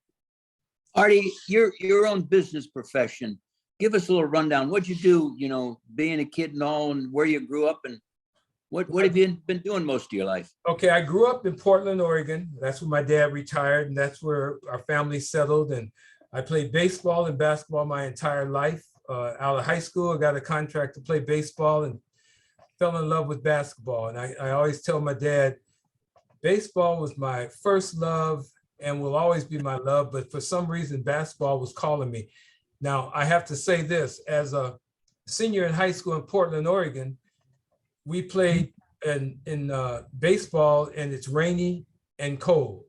Artie, your own business profession, give us a little rundown. What'd you do, you know, being a kid and all, and where you grew up, and what have you been doing most of your life? Okay, I grew up in Portland, Oregon. That's where my dad retired, and that's where our family settled. And I played baseball and basketball my entire life. Out of high school, I got a contract to play baseball and fell in love with basketball. And I always tell my dad, baseball was my first love and will always be my love, but for some reason, basketball was calling me. Now, I have to say this, as a senior in high school in Portland, Oregon, we played in baseball, and it's rainy and cold.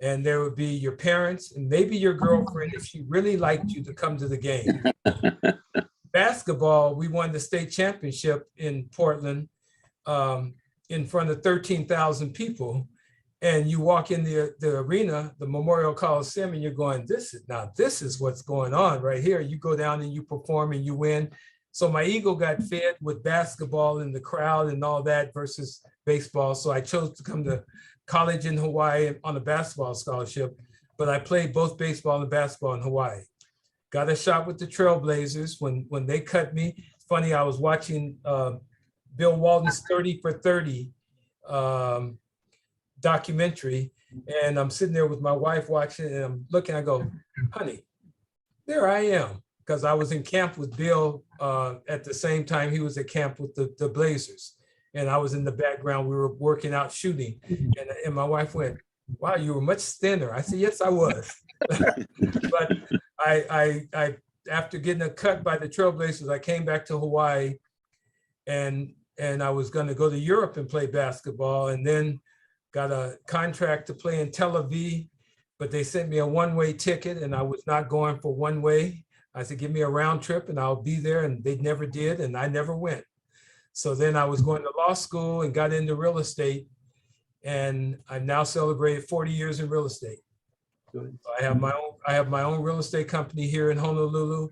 And there would be your parents and maybe your girlfriend, if she really liked you, to come to the game. Basketball, we won the state championship in Portland in front of 13,000 people. And you walk in the arena, the Memorial Coliseum, and you're going, this is what's going on right here. You go down and you perform and you win. So my ego got fed with basketball and the crowd and all that versus baseball. So I chose to come to college in Hawaii on a basketball scholarship, but I played both baseball and basketball in Hawaii. Got a shot with the Trailblazers when they cut me. It's funny, I was watching Bill Walton's 30 for 30 documentary, and I'm sitting there with my wife watching, and I'm looking, I go, honey, there I am. Because I was in camp with Bill at the same time he was at camp with the Blazers. And I was in the background, we were working out shooting. And my wife went, wow, you were much thinner. I said, yes, I was. But I after getting a cut by the Trailblazers, I came back to Hawaii, and I was gonna go to Europe and play basketball, and then got a contract to play in Tel Aviv but they sent me a one-way ticket and I was not going for one way. I said, give me a round trip and I'll be there. And they never did. And I never went. So then I was going to law school and got into real estate. And I've now celebrated 40 years in real estate. I have my own real estate company here in Honolulu.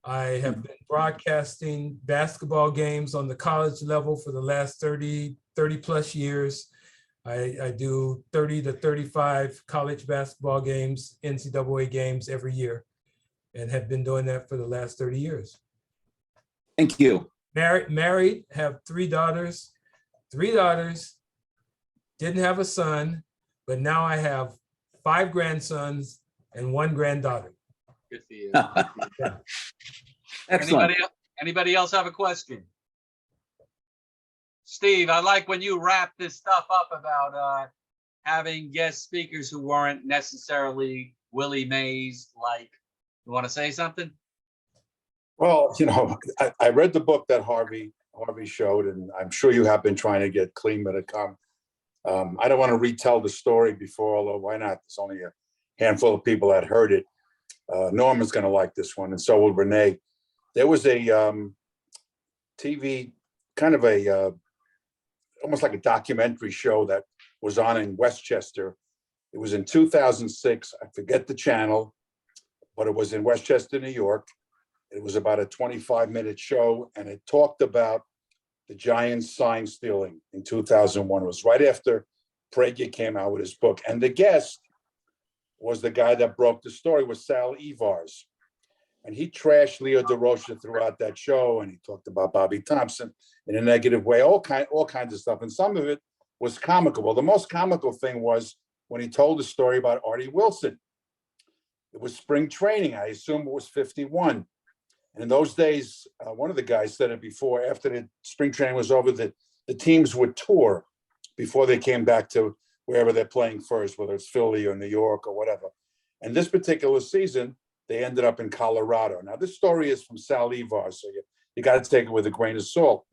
I have been broadcasting basketball games on the college level for the last 30 plus years. I do 30 to 35 college basketball games, NCAA games every year, and have been doing that for the last 30 years. Thank you. Married, have three daughters, didn't have a son, but now I have 5 grandsons and 1 granddaughter. Good for you. Excellent. Anybody else have a question? Steve, I like when you wrap this stuff up about having guest speakers who weren't necessarily Willie Mays. Like, you want to say something? Well, you know, I read the book that Harvey showed, and I'm sure you have been trying to get Klima to come. I don't want to retell the story before, although why not? There's only a handful of people that heard it. Norman's going to like this one, and so will Renee. There was a TV, kind of a, almost like a documentary show that was on in Westchester. It was in 2006. I forget the channel, but it was in Westchester, New York. It was about a 25-minute show, and it talked about the Giants sign stealing in 2001. It was right after Prager came out with his book. And the guest was the guy that broke the story, was Sal Evars. And he trashed Leo DeRocha throughout that show, and he talked about Bobby Thompson in a negative way, all kinds of stuff. And some of it was comical. The most comical thing was when he told the story about Artie Wilson. It was spring training. I assume it was 51. And in those days, one of the guys said it before, after the spring training was over, that the teams would tour before they came back to wherever they're playing first, whether it's Philly or New York or whatever. And this particular season, they ended up in Colorado. Now, this story is from Sal Levar, so you got to take it with a grain of salt.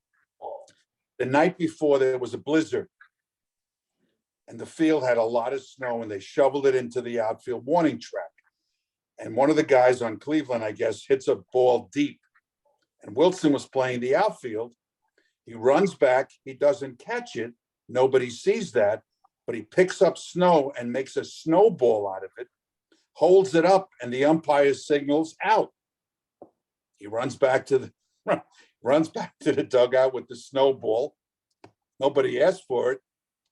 The night before, there was a blizzard, and the field had a lot of snow, and they shoveled it into the outfield warning track. And one of the guys on Cleveland, I guess, hits a ball deep. And Wilson was playing the outfield. He runs back. He doesn't catch it. Nobody sees that. But he picks up snow and makes a snowball out of it, holds it up, and the umpire signals out. He runs back to the dugout with the snowball. Nobody asked for it,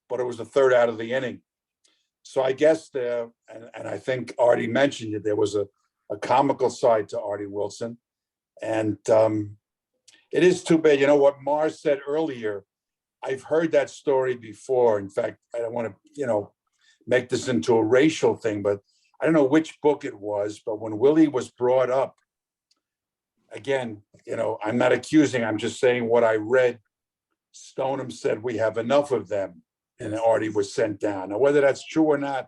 but it was the third out of the inning. So I guess and I think Artie mentioned it, there was a comical side to Artie Wilson. And it is too bad. You know what Mars said earlier, I've heard that story before. In fact, I don't want to, make this into a racial thing, but I don't know which book it was, but when Willie was brought up, again, I'm not accusing, I'm just saying what I read. Stoneham said, we have enough of them. And Artie was sent down. Now, whether that's true or not,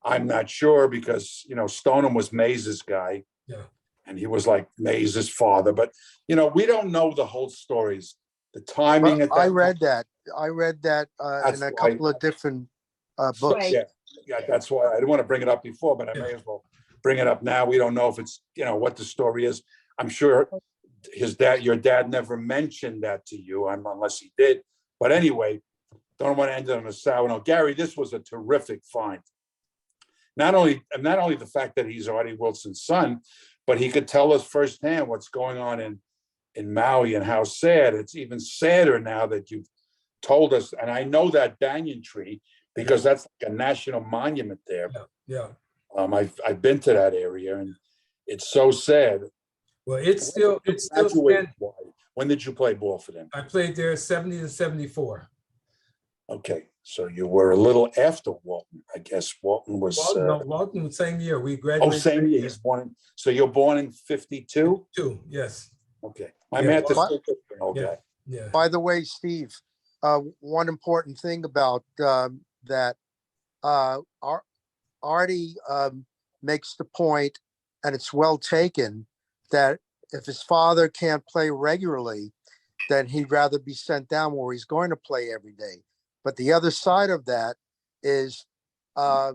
I'm not sure, because, Stoneham was Mays's guy. Yeah. And he was like Mays's father. But, we don't know the whole stories. The timing. Well, I read that in a couple of different books. Yeah, that's why I didn't want to bring it up before, but I may as well bring it up now. We don't know if it's, what the story is. I'm sure your dad never mentioned that to you, unless he did. But anyway, don't want to end it on a sour note. Gary, this was a terrific find. Not only the fact that he's Artie Wilson's son, but he could tell us firsthand what's going on in Maui and how sad. It's even sadder now that you've told us. And I know that banyan tree because that's like a national monument there. Yeah. I've been to that area, and it's so sad. Well, it's still standing. When did you play ball for them? I played there 70 to 74. Okay, so you were a little after Walton, I guess. Walton was. Walton, same year. We graduated. Oh, same year. He's born. So you're born in 52? 52, yes. Okay. My math is still different, okay. Yeah. By the way, Steve, one important thing about that, Artie makes the point, and it's well taken, that if his father can't play regularly, then he'd rather be sent down where he's going to play every day. But the other side of that is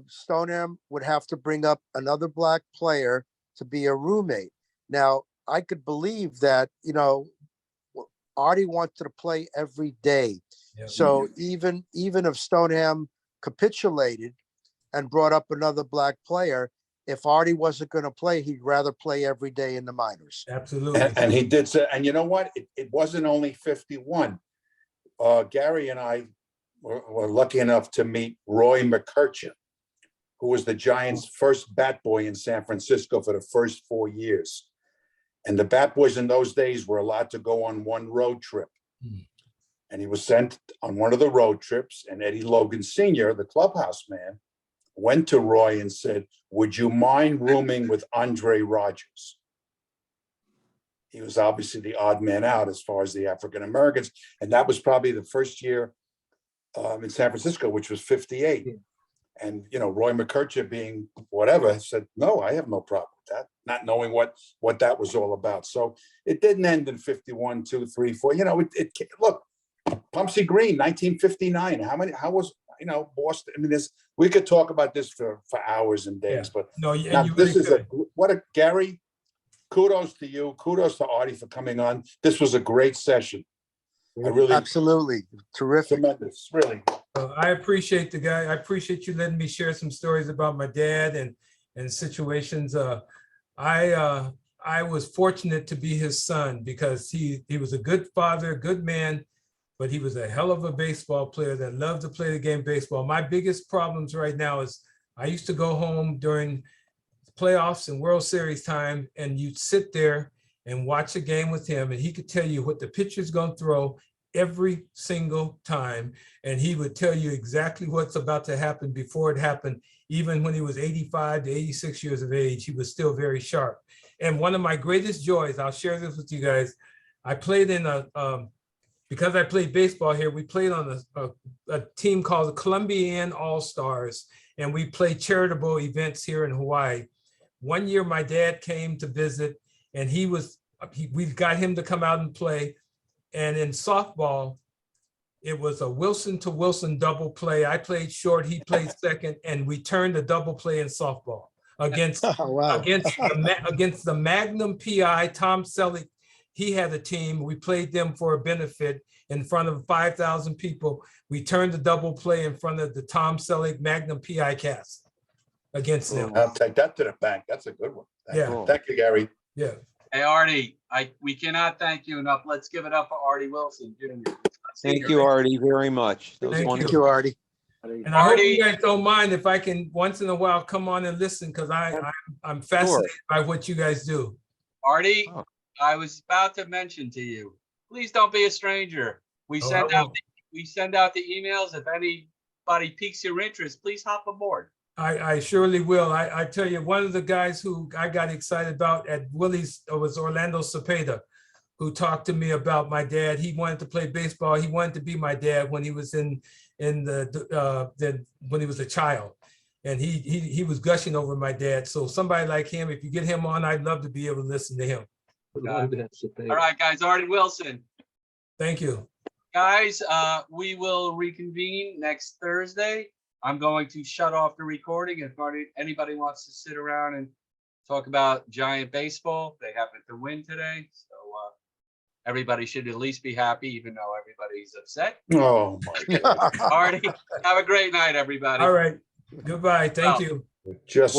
Stoneham would have to bring up another black player to be a roommate. Now, I could believe that, Artie wanted to play every day. Yeah. So even if Stoneham capitulated and brought up another black player, if Artie wasn't going to play, he'd rather play every day in the minors. Absolutely. And he did say, and you know what? It wasn't only 51. Gary and I were lucky enough to meet Roy McCutcheon, who was the Giants' first bat boy in San Francisco for the first 4 years. And the bat boys in those days were allowed to go on one road trip. And he was sent on one of the road trips, and Eddie Logan Sr., the clubhouse man, went to Roy and said, "Would you mind rooming with Andre Rogers?" He was obviously the odd man out as far as the African Americans. And that was probably the first year in San Francisco, which was 58. And, Roy McCutcheon being whatever said, "No, I have no problem with that," not knowing what that was all about. So it didn't end in 51, 2, 3, 4. Look, Pumpsy Green, 1959. How was, Boston? I mean, we could talk about this for hours and days, but No, now you this really is Gary, kudos to you. Kudos to Artie for coming on. This was a great session. I really, Absolutely. Terrific. tremendous, really. I appreciate the guy. I appreciate you letting me share some stories about my dad and situations. I was fortunate to be his son because he was a good father, good man, but he was a hell of a baseball player that loved to play the game baseball. My biggest problems right now is I used to go home during playoffs and World Series time, and you'd sit there and watch a game with him, and he could tell you what the pitcher's going to throw every single time. And he would tell you exactly what's about to happen before it happened. Even when he was 85 to 86 years of age, he was still very sharp. And one of my greatest joys, I'll share this with you guys. I played in because I played baseball here, we played on a team called the Columbian All-Stars, and we played charitable events here in Hawaii. One year, my dad came to visit, and we got him to come out and play. And in softball, it was a Wilson to Wilson double play. I played short, he played second, and we turned a double play in softball against the Magnum PI, Tom Selleck. He had a team. We played them for a benefit in front of 5,000 people. We turned the double play in front of the Tom Selleck Magnum PI cast against them. I'll take that to the bank. That's a good one. Thank you, Gary. Yeah. Hey, Artie, we cannot thank you enough. Let's give it up for Artie Wilson, Jr. Thank you, Artie, very much. That was Thank wonderful. Thank you, Artie. And I hope you guys don't mind if I can once in a while come on and listen, because I'm fascinated by what you guys do. Artie, I was about to mention to you, please don't be a stranger. We send out the emails. If anybody piques your interest, please hop aboard. I surely will. I tell you, one of the guys who I got excited about at Willie's was Orlando Cepeda, who talked to me about my dad. He wanted to play baseball. He wanted to be my dad when he was when he was a child, and he was gushing over my dad. So somebody like him, if you get him on, I'd love to be able to listen to him. All right, guys, Artie Wilson. Thank you. Guys, we will reconvene next Thursday. I'm going to shut off the recording. If anybody wants to sit around and talk about Giant baseball, they happen to win today. So everybody should at least be happy, even though everybody's upset. Oh, my God. Artie, have a great night, everybody. All right. Goodbye. Thank you. Just